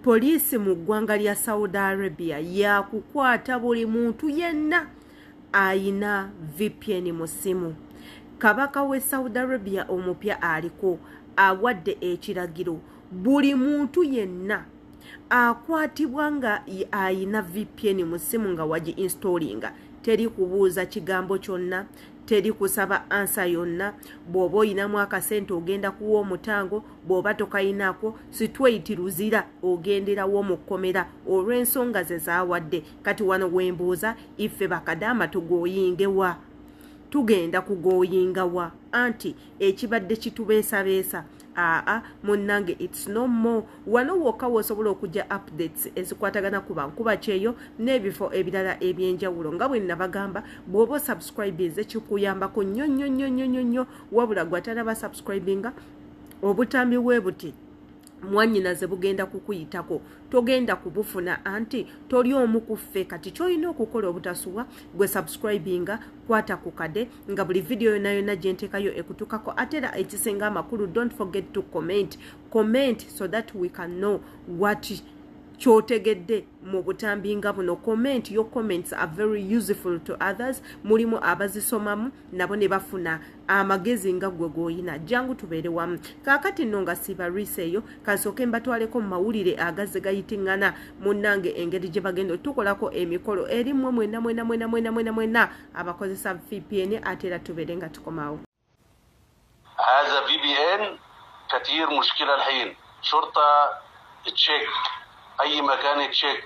Poliisi mu ggwanga lya Saudi Arabia yakukwata buli muntu yenna ayina VPN mu ssimu. Kabaka we Saudi Arabia omupya aliko awadde ekiragiro buli muntu yenna akwatibwa nga ayina VPN mu ssimu nga wagi installinga teri kubuuza kigambo kyonna, teri kusaba ansa yonna. Bw'oba oyinamu akasente ogenda kuwa omutango, bw'oba tokayinako sitweyitiruzira ogenderawo mu kkomera olw'ensonga ze zaawadde. Kati wano wembuuza iffe bakadaama tugoyingewa, tugenda kugoyingawa anti ekibadde kitubeesabeesa. Munnange it's no more. Wano wokka wosobola okujja updates ezikwatagana ku bankuba kyeyo n'ebifo ebirala ebyenjawulo. Nga bwe nabagamba, bw'oba subscribinze kikuyambako nnyo wabula gwatanaba subscribinga obutambi bwe buti mwannyinaze bugenda kukuyitako, togenda kubufuna anti toli omu ku ffe. Kati kyolina okukola obutasuwa gwe subscribinga, kwata ku kade nga buli video yonna gye nteekayo ekutukako. Ate era ekisinga amakulu, don't forget to comment so that we can know what kyotegedde mu butambinga buno. Your comments are very useful to others. Mulimu abazisomamu nabo ne bafuna amagezi nga gwe goyina. Jangu tubeere wamu. Kaakati nno nga sibarwiseeyo kansooke mbatwaleko mu mawulire agazze gayitingana munnange engeri gye bagenda tukolako emikolo eri mmwe mwena abakozesa VPN. Ate era tubeere nga tukomawo. هذا VPN كثير مشكلة الحين. شرطة تشيك اي مكان تشيك،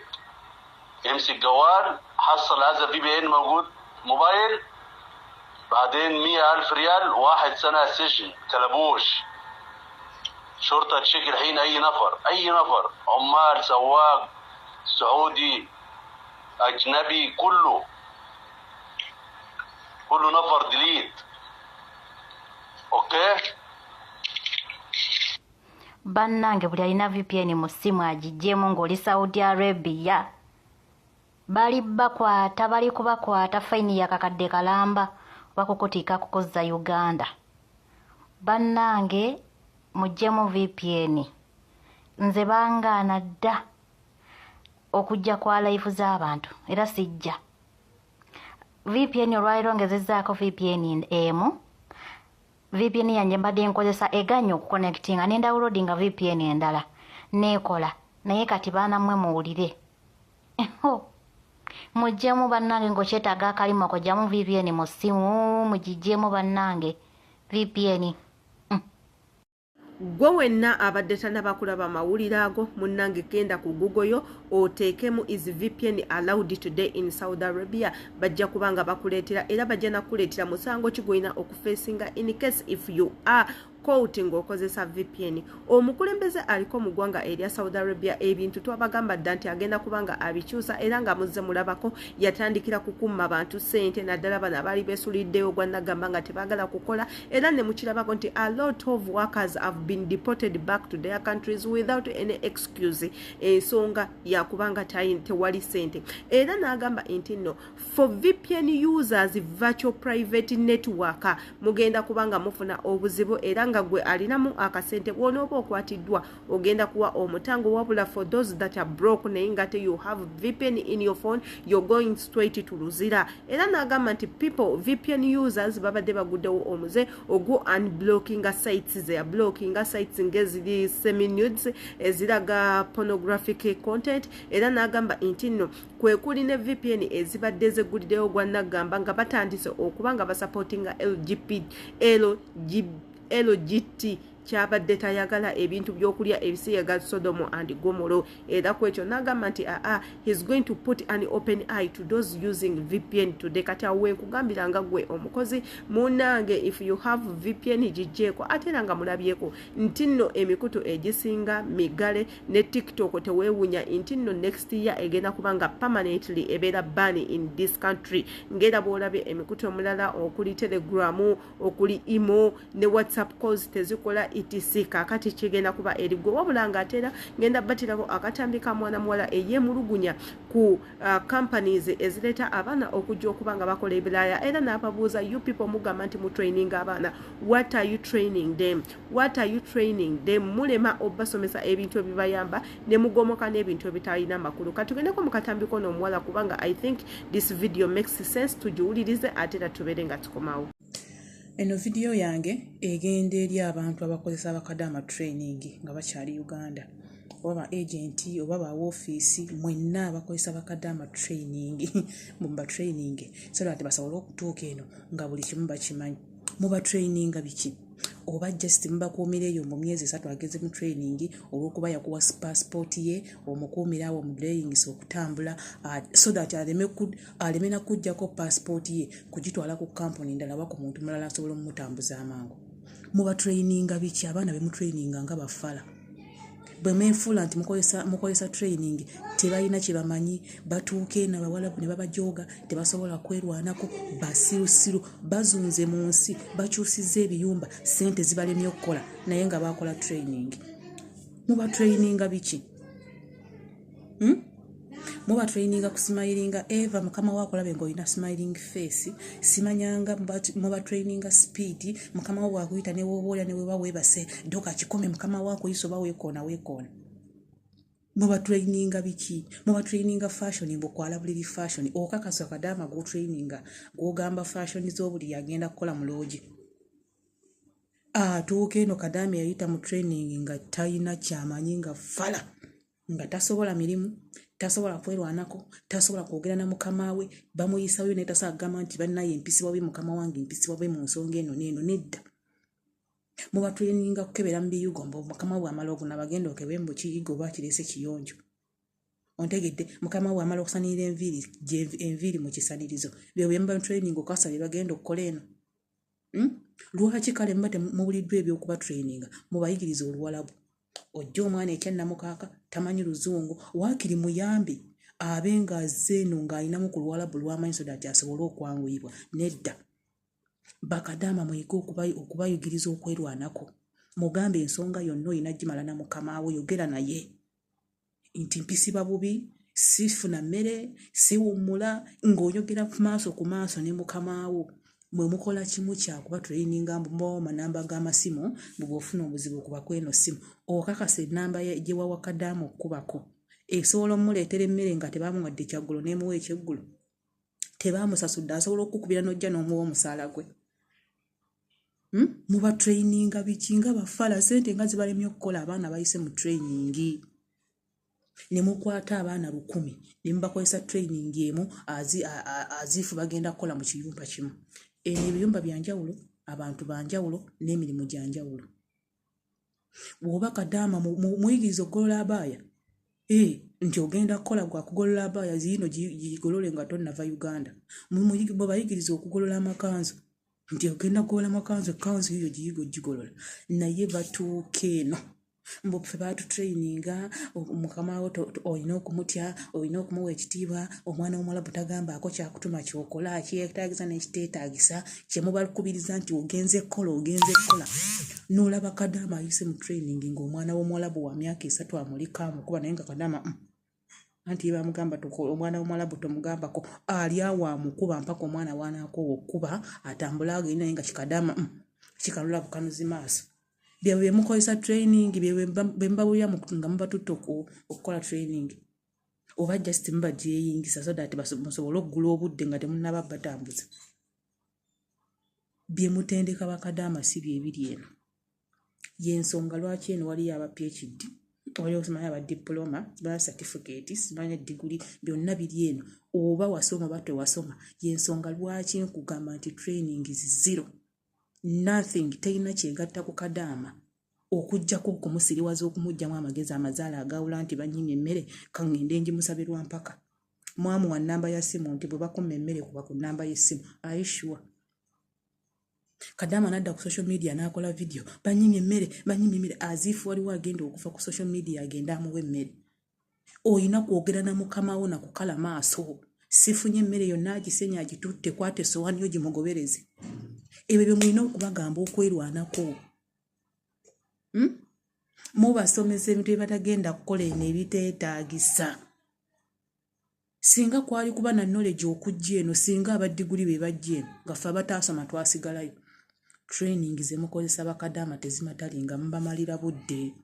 يمسك جوال حصل هذا VPN موجود موبايل، بعدين 100,000 ريال 1 سنة سجن كلبوش. شرطة تشيك الحين اي نفر عمال سواق سعودي اجنبي كله نفر ديليت. اوكي bannange buli alina VPN mu ssimu agijjemu ng'oli Saudi Arabia. Bali bakwata, bali kubakwata fayini yakakadde kalamba bakukutiika kukozza Uganda. Bannange muggyemu VPN. Nze bangaana dda okujja kwa live z'abantu era sijja. VPN olwaliro ngezezzaako VPN emu. VPN yanjye mbadde nkozesa eganya okuconnectinga ne downloadinga VPN endala neekola, naye kati baana mmwe muwulire. Muggyemu bannange ng'okyetaaga akalimo okugyamu VPN mu ssimu, mugiggyemu bannange VPN. Gwe wenna abadde tannabakulaba mawulire ago munnange genda ku Google yo oteekemu is VPN allowed today in Saudi Arabia. Bajja kubanga bakuleetera era bajja nakuleetera musango kigwina okufeesinga in case if you are caught ng'okozesa VPN. Omukulembeze aliko mu ggwanga erya Saudi Arabia ebintu twabagamba dda nti agenda kubanga abikyusa era nga muzze mulabako yatandikira kukumma abantu ssente naddala bano abaali beesuliddeyo gwannagamba nga tebaagala kukola era ne mukirabako nti a lot of workers have been deported back to their countries without any excuse. Ensonga yakubanga tewali ssente era n'agamba nti nno for VPN users virtual private network mugenda kubanga mufuna obuzibu era nga gwe alinamu akasente bw'onooba okwatiddwa ogenda kuwa omutango wabula for those that are broke naye ngate you have VPN in your phone you're going straight to luzira. Era n'agamba nti people VPN users babadde baguddewo omuze ogwo unblockinga sites ze blockinga sites ngeziri semi-nudes eziraga pornographic content. Era n'agamba nti nno kwe kuli ne VPN ezibadde zegguliddeyo gwannagamba nga batandise okuba nga basupportinga LGT kyabadde tayagala ebintu by'okulya ebisiyaga Sodomo and Gomoro. Era kwekyo n'agamba nti he's going to put an open eye to those using VPN today. Kati awe nkugambira nga gwe omukozi munnange if you have VPN gijjeeko ate era nga mulabyeko nti nno emikutu egisinga migale ne TikTok teweewunya nti nno next year egenda kubanga permanently ebeera ban in this country. Ngera bw'olabye emikutu omulala okuli Telegram okuli Imo ne WhatsApp calls tezikola etc kakati kigenda kuba erigwe wabula nga atera ngenda batirako akatambi ka mwana muwala eyemulugunya ku companies ezileta abaana okujja okuba nga bakola ebiraya era n'ababuuza you people mugamba nti mu training abaana what are you training them mulema obasomesa ebintu ebibayamba ne mugomoka n'ebintu ebitalina makulu katugendeko mu katambi kono omuwala kubanga I think this video makes sense tujiwulirize ate era tubeere nga tukomawo. Eno video yange egenda eri abantu abakozesa bakadama training nga bakyali Uganda oba agent oba ba office mwenna abakozesa bakadama training mumba training so that basobola okutuuka eno nga buli kimu bakimanyi muba training biki oba just mbakuumira eyo mu myezi 3 ageze mu training olw'okuba yakuwa passport ye omukuumira awo mu driving okutambula so that aleme na kujjako passport ye kugitwala ku company ndala wako muntu mulala asobola omutambuza amangu muba training biki abaana be mu training nga bafala bwe menfula nti mukozesa training tebalina kye bamanyi batuuke na bawalabu ne babajoga tebasobola kwerwanako basirusiru bazunze mu nsi bakyusiza ebiyumba sente zibalemye okukola naye nga bakola training muba training biki muba training ku smiling Eva mukama wako labe ngoina smiling face simanyanga muba training speed mukama wako akuyita ne wobolya ne wewa webase doka kikome mukama wako isoba wekona muba training biki muba training fashion mbokwala buli fashion okakasa kadama go training go gamba fashion zobuli yagenda kukola muloji tuuke no kadama yayita mu training nga tayina kyamanyi nga fala nga tasobola mirimu tasobola kwerwanako tasobola kwogera na mukama we bamuyisayo ne tasagamba nti bannaye empisi wawe mukama wange empisi wawe mu nsonga eno neno nedda muba training kukebera mu biyugombo mukama we amala okuna bagenda okebembo kiyigo bakirese kiyonjo ontegedde mukama we amala okusanirira enviri mu kisanirizo bye mba training okasale bagenda okukola eno lwaki kale mbate mubuliddwa ebyokuba training mubayigiriza oluwalabu ojja omwana ekyannamukaaka tamanyi luzungu waakiri muyambi abenga azeno ng'alinamu ku luwalabu lw'amanyi so that asobole okwanguyibwa nedda bakadama mwiko okubayigiriza okwerwanako mugambe ensonga yonna oyina gimala na mukama we yogera naye nti mpisiba bubi sifuna mmere siwummula ng'oyogera ku maaso ne mukama wo mwe mukola kimu kyakuba training mbo manamba g'amasimu bw'ofuna obuzibu kuba kweno simu okakasa enamba gye wawa Kadama okubako esobola omuleetera emmere nga tebamuwadde kyaggulo n'emuwa ekyeggulo tebamusasudde asobola okukubira n'ojja n'omuwa omusaala gwe muba training biki nga bafala sente nga zibalemye okukola abaana bayise mu training ne mukwata abaana 100 ne mubakozesa training emu azifu bagenda kukola mu kiyumba kimu ebiyumba byanjawulo abantu banjawulo n'emirimu gyanjawulo bw'oba Kadama muyigiriza okugolola abaaya nti ogenda kukola gwa kugolola abaaya zino gigolole nga tonnava Uganda bayigiriza okugolola amakanzu nti ogenda kugolola amakanzu ekanzu yiyo giyigo gigolola naye batuuke eno mbo ffe baatu traininga mukama wo olina okumutya olina okumuwa ekitiibwa omwana w'omuwala butagambaako kyakutuma kyokola kyetaagisa n'ekiteetaagisa kyemubalukubiriza nti ogenze kola n'olaba Kadama ayise mu training ng'omwana w'omuwala bwe wa myaka 3 amulika amukuba naye nga Kadama anti bamugamba omwana w'omuwala bwe tomugambako ali awo amukuba mpaka omwana waanaakoowa okuba atambula agenda naye nga kikadama kikalula bukanuzi maaso bye mukozesa training bye mbabulya nga mubatutte okukola training oba just mubagiyingisa so that basobole okugula obudde nga temunnaba batambuza bye mutendeka bakadama si bye biri eno yensonga lwaki eno waliyo aba PhD waliyo simanya aba diploma ba certificate simanya degree byonna biri eno oba wasoma oba tewasoma yensonga lwaki nkugamba nti training is zero nothing teyina kyegatta ku Kadama okujjako okumusiriwaza okumugjamu amagezi amazaala agawula nti banyimye emmere kangende njimusabirwa mpaka mwamuwa nnamba ya simu nti bwe bakuma emmere kuba ku nnamba y'essimu ayishuwa Kadama nadda ku social media n'akola video banyimye emmere azifu waliwo agenda okufa ku social media agenda amuwa emmere oyina kwogera na mukama wo nakukala maaso sifunye emmere yonna agisenya agitutte kwate sowaani yo gimugobereze ebyo bye mulina okubagamba okwerwanako mubasomesa ebintu ebibatagenda kukola eno ebiteetaagisa. Singa kwali kuba na knowledge okujja eno, singa abadiguli be bajja eno nga ffe abataasoma twasigalayo. Training ze mukozesa bakadaama tezimatali nga mubamalira budde.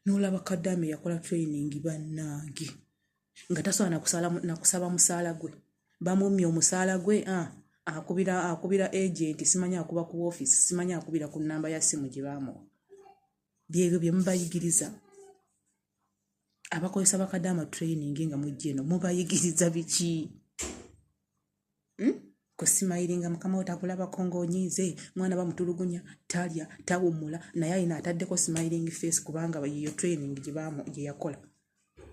N'olaba Kadama yakola training bannange nga tasobola na kusaba musaala gwe. Bamumye omusaala gwe akubira agent, simanyi akuba ku office, simanyi akubira ku nnamba ya simu gye baamuwa. Byebyo bye mubayigiriza. Abakozesa bakadaama training nga mujja eno mubayigiriza biki? Kusimayiringa mukama we takulabako ng'onyiize, mwana bamutulugunya, talya, tawummula, naye ayina ataddeko smiling face kubanga yiyo training gye yakola.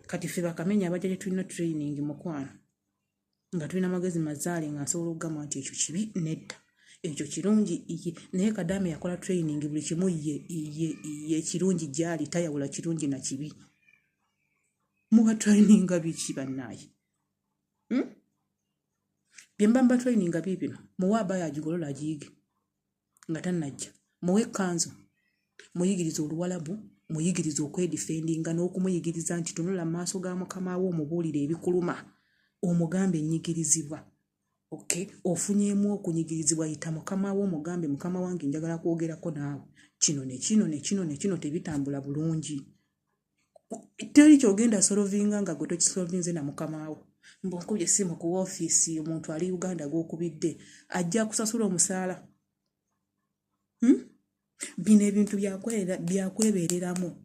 Kati ffe bakamenya abajja gye tulina training mukwano nga tulina magezi mazaale nga nsobola okugamba nti ekyo kibi nedda, ekyo kirungi. Naye Kadama yakola training buli kimu ye kirungi gyali, tayawula kirungi na kibi. Muba training biki bannaaye? Byembamba training bibino muwa abaya agigolola agiyige nga tannajja. Muwe kanzu muyigiriza Oluwalabu, muyigiriza okwedifendinga n'okumuyigiriza nti tunula maaso ga mukama wo omubuulire ebikuluma, omugambe nnyigirizibwa. Okay, ofunyeemu okunyigirizibwa, yita mukama wo omugambe, mukama wange njagala kwogerako naawe, kino ne kino ne kino ne kino tebitambula bulungi. Teri kyogenda solovinga nga gwe tokisolovinze na mukama wo. Mbokubye essimu ku office, omuntu ali Uganda gw'okubidde ajja kusasula omusaala. Bino ebintu byakwebeereramu.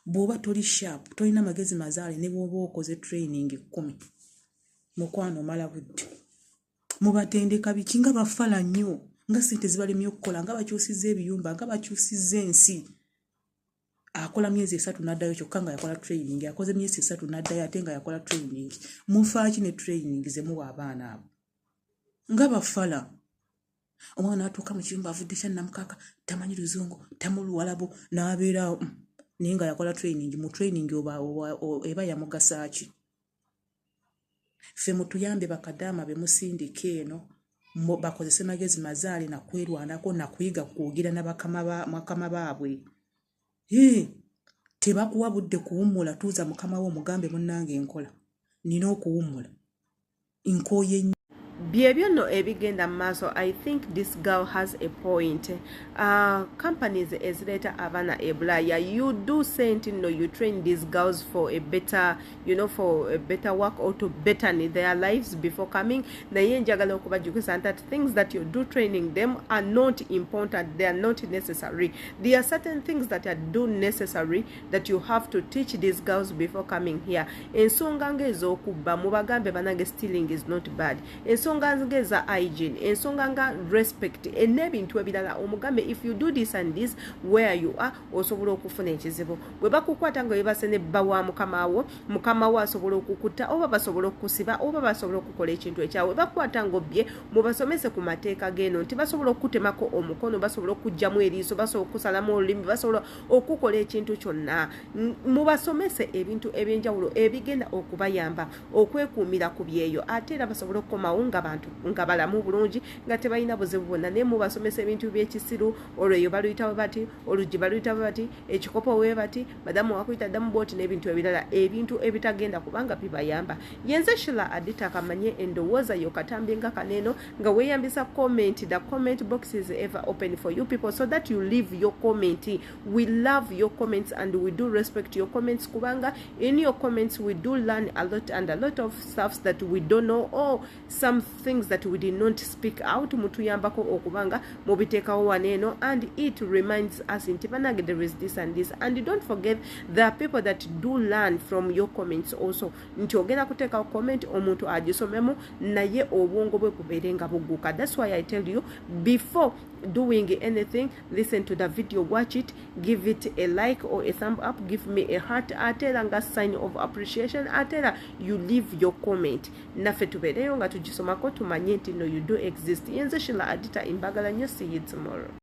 Bw'oba toli sharp, tolina magezi mazaale, ne bw'oba okoze training 10 mukwano mala budde. Mubatendeka biki nga bafala nnyo, nga ssente zibalemye okukola, nga bakyusizza ebiyumba, nga bakyusizza ensi. Akola myezi 3 n'addayo kyokka nga yakola training, akoze myezi 3 n'addayo ate nga yakola training. Mufaaki ne training ze muwa abaana abo nga bafala. Omwana atuuka mu kiyumba avudde kya Namukaka, tamanyi Luzungu, tamuluwalabu, n'abeerawo naye nga yakola training. Mu training eba yamugasa ki? Ffe mutuyambe bakadaama be musindika eno, bakozese magezi mazaale na kwerwanako na kuyiga kwogera na bakama baabwe. Tebakuwa budde kuwummula, tuuza mukama wo omugambe munnange enkola. Nina okuwummula nkooye nnyo. Byebyo nno ebigenda mu maaso. I think this girl has a point. Companies ezireta abaana ebulaya, you do say nti no, you train these girls for a better, for a better work or to better their lives before coming. Naye njagala okubajjukiza that things that you do training them are not important, they are not necessary. There are certain things that are do necessary that you have to teach these girls before coming here. Ensonga ng'ez'okubba mubagambe banange, stealing is not bad. Ensonga ngeza hygiene, ensonga nga respect, n'ebintu ebirala omugambe if you do this and this where you are osobola okufuna ekizibu. Bwe bakukwata nga webase ne bawa mukama wo asobola okukuta, oba basobola okusiba, oba basobola okukola ekintu ekyawe. Bakwata ng'obbye mubasomese ku mateeka g'eno nti basobola okutemako omukono, basobola okugjamu eriiso, basobola okusalamu olulimi, basobola okukola ekintu kyonna. Mubasomese ebintu ebyenjawulo ebigenda okubayamba okwekuumira ku byeyo, ate era basobola okukomawo nga balamu bulungi nga tebalina buzibu bwonna. Naye mubasomesa ebintu by'ekisiru, olweyo baluyitawo bati, oluggi baluyitawo bati, ekikopo we bati, madamu wakuyita ddamu booti n'ebintu ebirala, ebintu ebitagenda kubanga bibayamba. Yenze Sheila Adita kamanye endowooza yo katambi nga kaneeno nga weeyambisa comment. The comment box is ever open for you people so that you leave your comment. We love your comments and we do respect your comments kubanga in your comments we do learn a lot and a lot of stuff that we don't know or some things that we did not speak out. Mutuyambako okubanga mubiteekawo waneeno and it reminds us nti banage there is this and this, and don't forget there are people that do learn from your comments also. Nti ogenda kuteekawo comment omuntu agisomemu naye obwongo bwe bubeere nga bugguka. That's why I tell you before doing anything, listen to the video, watch it, give it a like or a thumb up, give me a heart, atera nga sign of appreciation, atera you leave your comment. Naffe tubeereyo nga tugisomako tumanye nti no you do exist. Yenze Sheila Adita imbagala nnyo, see you tomorrow.